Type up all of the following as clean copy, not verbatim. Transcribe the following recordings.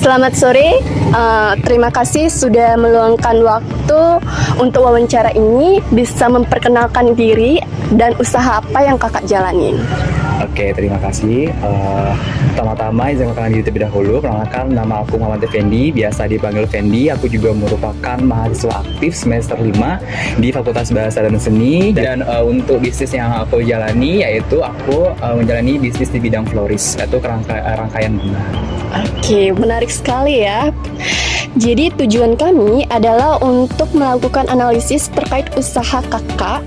Selamat sore, terima kasih sudah meluangkan waktu untuk wawancara ini, bisa memperkenalkan diri dan usaha apa yang kakak jalanin. Oke, terima kasih. Pertama-tama izin perkenalan diri terlebih dahulu. Perkenalkan, nama aku Muhammad Effendi, biasa dipanggil Fendi. Aku juga merupakan mahasiswa aktif semester 5 di Fakultas Bahasa dan Seni. Dan untuk bisnis yang aku jalani, yaitu aku menjalani bisnis di bidang floris, yaitu rangkaian bunga. Oke, menarik sekali ya. Jadi tujuan kami adalah untuk melakukan analisis terkait usaha kakak,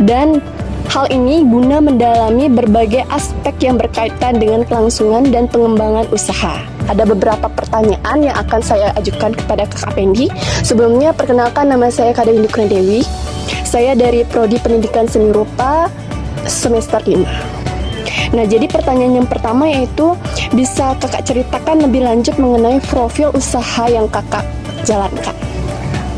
dan hal ini guna mendalami berbagai aspek yang berkaitan dengan kelangsungan dan pengembangan usaha. Ada beberapa pertanyaan yang akan saya ajukan kepada Kakak Fendi. Sebelumnya, perkenalkan, nama saya Kak Dewi Dewi. Saya dari Prodi Pendidikan Seni Rupa semester 5. Nah, jadi pertanyaan yang pertama yaitu, bisa kakak ceritakan lebih lanjut mengenai profil usaha yang kakak jalankan?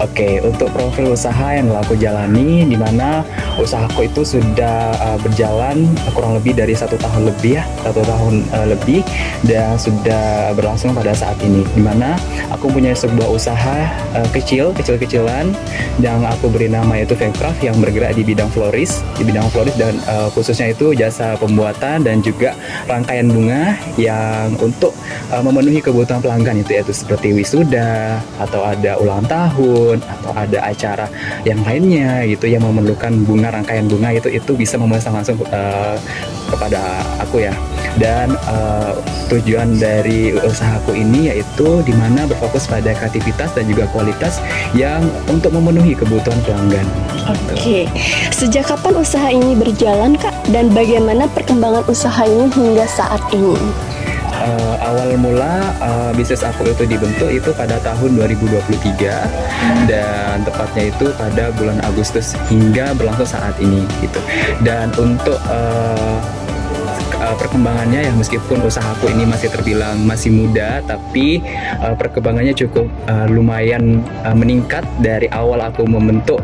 Oke, untuk profil usaha yang aku jalani, di mana usahaku itu sudah berjalan kurang lebih dari 1 tahun lebih ya, 1 tahun lebih, dan sudah berlangsung pada saat ini. Di mana aku punya sebuah usaha kecil-kecilan yang aku beri nama yaitu Femcraft, yang bergerak di bidang floris, dan khususnya itu jasa pembuatan dan juga rangkaian bunga yang untuk memenuhi kebutuhan pelanggan, itu yaitu seperti wisuda atau ada ulang tahun atau ada acara yang lainnya gitu yang memerlukan rangkaian bunga, itu bisa memesan langsung kepada aku ya. Dan tujuan dari usahaku ini yaitu dimana berfokus pada kreativitas dan juga kualitas yang untuk memenuhi kebutuhan pelanggan. Oke, sejak kapan usaha ini berjalan, Kak? Dan bagaimana perkembangan usaha ini hingga saat ini? Awal mula bisnis aku itu dibentuk itu pada tahun 2023, dan tepatnya itu pada bulan Agustus hingga berlangsung saat ini gitu. Dan untuk perkembangannya ya, meskipun usahaku ini masih terbilang masih muda, tapi perkembangannya cukup lumayan meningkat dari awal aku membentuk,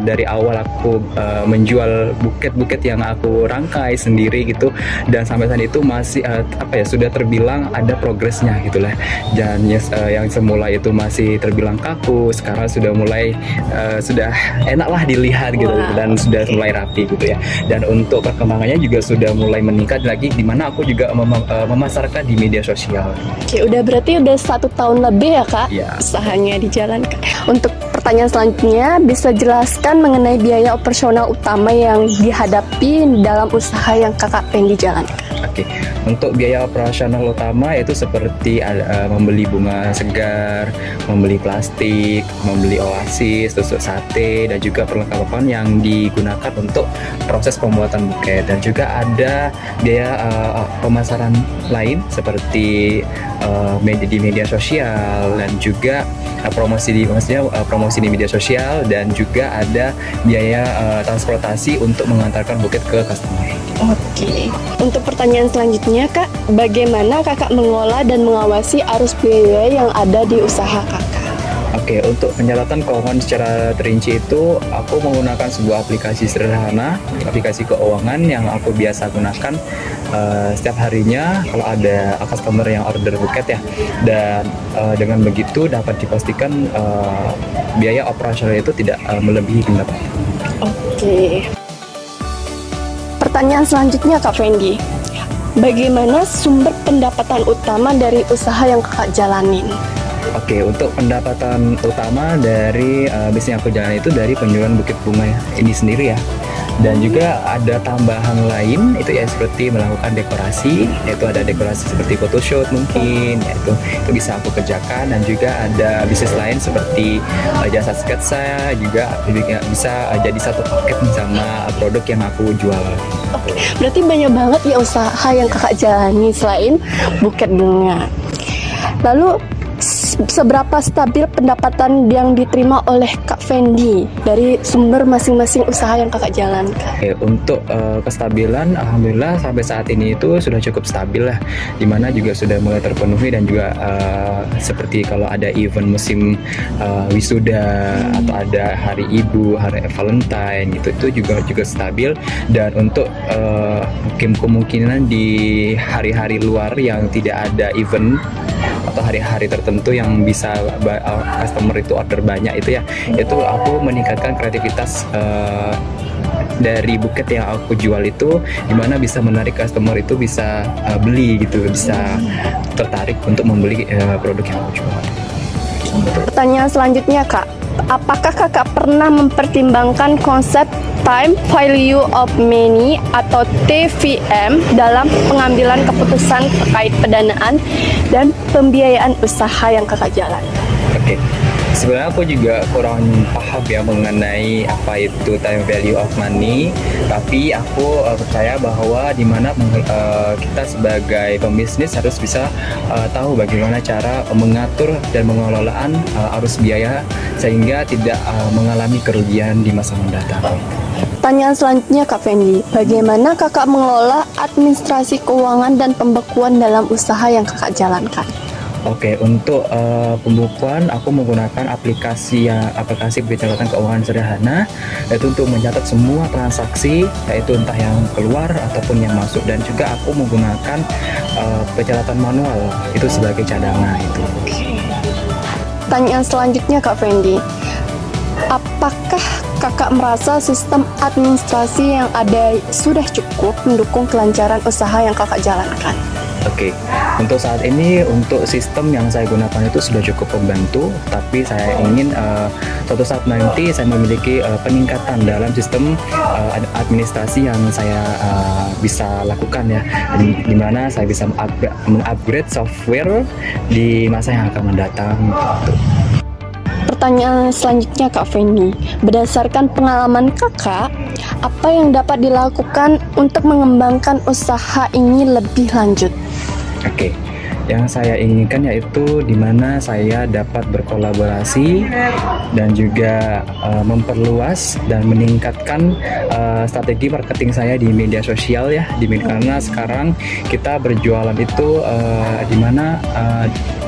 dari awal aku menjual buket-buket yang aku rangkai sendiri gitu, dan sampai saat itu masih sudah terbilang ada progresnya gitulah. Dan yang semula itu masih terbilang kaku, sekarang sudah mulai sudah enak lah dilihat gitu. Wow. Dan sudah mulai rapi gitu ya. Dan untuk perkembangannya juga sudah mulai meningkat lagi, dimana aku juga memasarkan di media sosial. Oke, berarti udah 1 tahun lebih ya, Kak, ya, usahanya dijalankan. Untuk pertanyaan selanjutnya, bisa jelaskan mengenai biaya operasional utama yang dihadapi dalam usaha yang Kakak Fendi jalankan? Oke, untuk biaya operasional utama itu seperti membeli bunga segar, membeli plastik, membeli oasis, tusuk sate, dan juga perlengkapan yang digunakan untuk proses pembuatan buket. Dan juga ada biaya pemasaran lain seperti di media sosial, dan juga promosi di media sosial, dan juga ada biaya transportasi untuk mengantarkan buket ke customer. Oke. Untuk pertanyaan selanjutnya, Kak, bagaimana Kakak mengolah dan mengawasi arus biaya yang ada di usaha Kakak? Oke, untuk pencatatan keuangan secara terinci itu aku menggunakan sebuah aplikasi sederhana, aplikasi keuangan yang aku biasa gunakan setiap harinya kalau ada customer yang order buket ya. Dan dengan begitu dapat dipastikan biaya operasional itu tidak melebihi pendapatan. Oke. Pertanyaan selanjutnya, Kak Fendi, bagaimana sumber pendapatan utama dari usaha yang Kakak jalanin? Oke, untuk pendapatan utama dari bisnis yang aku jalan itu dari penjualan buket bunga ini sendiri ya. Dan juga ada tambahan lain, itu ya seperti melakukan dekorasi, yaitu ada dekorasi seperti photoshoot mungkin, yaitu itu bisa aku kerjakan. Dan juga ada bisnis lain seperti jasa sketsa, juga bisa jadi satu paket sama produk yang aku jual. Oke, berarti banyak banget ya usaha yang Kakak jalani selain buket bunga. Lalu seberapa stabil pendapatan yang diterima oleh Kak Fendi dari sumber masing-masing usaha yang Kakak jalankan? Oke, untuk kestabilan, alhamdulillah sampai saat ini itu sudah cukup stabil lah, dimana juga sudah mulai terpenuhi. Dan juga seperti kalau ada event musim wisuda atau ada hari ibu, hari Valentine gitu, itu juga stabil. Dan untuk kemungkinan di hari-hari luar yang tidak ada event atau hari-hari tertentu yang bisa customer itu order banyak itu ya, itu aku meningkatkan kreativitas dari buket yang aku jual itu, dimana bisa menarik customer itu bisa beli gitu, bisa tertarik untuk membeli produk yang aku jual. Pertanyaan selanjutnya Kak, apakah Kakak pernah mempertimbangkan konsep time value of money atau TVM dalam pengambilan keputusan terkait pendanaan dan pembiayaan usaha yang Kakak jalan? Oke. Sebenarnya aku juga kurang paham ya mengenai apa itu time value of money, tapi aku percaya bahwa dimana kita sebagai pembisnis harus bisa tahu bagaimana cara mengatur dan mengelolaan arus biaya sehingga tidak mengalami kerugian di masa mendatang. Pertanyaan selanjutnya Kak Fendi, bagaimana Kakak mengelola administrasi keuangan dan pembekuan dalam usaha yang Kakak jalankan? Oke, untuk pembukuan aku menggunakan aplikasi pencatatan keuangan sederhana, yaitu untuk mencatat semua transaksi, yaitu entah yang keluar ataupun yang masuk, dan juga aku menggunakan pencatatan manual itu sebagai cadangan itu. Pertanyaan selanjutnya Kak Fendi, apakah Kakak merasa sistem administrasi yang ada sudah cukup mendukung kelancaran usaha yang Kakak jalankan? Oke, untuk saat ini untuk sistem yang saya gunakan itu sudah cukup membantu, tapi saya ingin suatu saat nanti saya memiliki peningkatan dalam sistem administrasi yang saya bisa lakukan ya, di mana saya bisa mengupgrade software di masa yang akan mendatang. Pertanyaan selanjutnya Kak Fendi, berdasarkan pengalaman Kakak, apa yang dapat dilakukan untuk mengembangkan usaha ini lebih lanjut? Oke, yang saya inginkan yaitu di mana saya dapat berkolaborasi dan juga memperluas dan meningkatkan strategi marketing saya di media sosial ya, karena sekarang kita berjualan itu di mana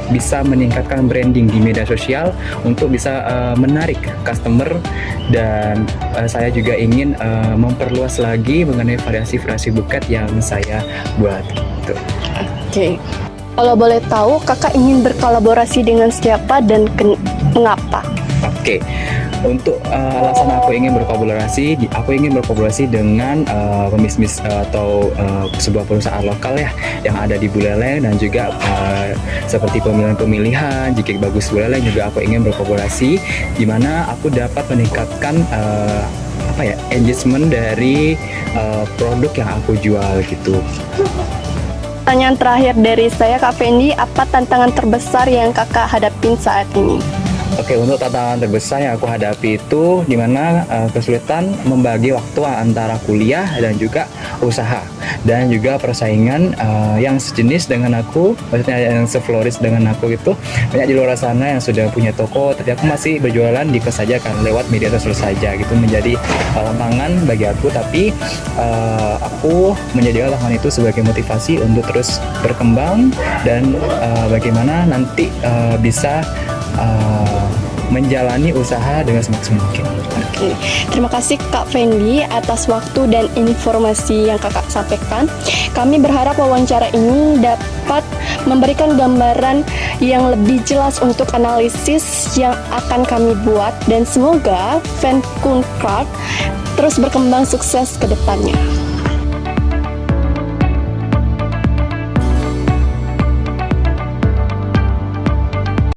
bisa meningkatkan branding di media sosial untuk bisa menarik customer, dan saya juga ingin memperluas lagi mengenai variasi-variasi buket yang saya buat gitu. Oke. Kalau boleh tahu, Kakak ingin berkolaborasi dengan siapa dan mengapa? Oke. Untuk alasan aku ingin berkolaborasi dengan pembisnis atau sebuah perusahaan lokal ya yang ada di Buleleng, dan juga seperti pemilihan jika bagus Buleleng juga aku ingin berkolaborasi, di mana aku dapat meningkatkan engagement dari produk yang aku jual gitu. Pertanyaan terakhir dari saya Kak Fendi, apa tantangan terbesar yang Kakak hadapin saat ini? Oke, untuk tantangan terbesar yang aku hadapi itu dimana kesulitan membagi waktu antara kuliah dan juga usaha, dan juga persaingan yang sejenis dengan aku, maksudnya yang sefloris dengan aku gitu. Banyak di luar sana yang sudah punya toko, tapi aku masih berjualan di kos saja kan, lewat media sosial saja gitu, menjadi tantangan bagi aku. Tapi aku menjadikan tantangan itu sebagai motivasi untuk terus berkembang dan bagaimana nanti bisa menjalani usaha dengan semaksimal mungkin. Oke, terima kasih Kak Fendi atas waktu dan informasi yang Kakak sampaikan. Kami berharap wawancara ini dapat memberikan gambaran yang lebih jelas untuk analisis yang akan kami buat, dan semoga Fan Kun Craft terus berkembang sukses ke depannya.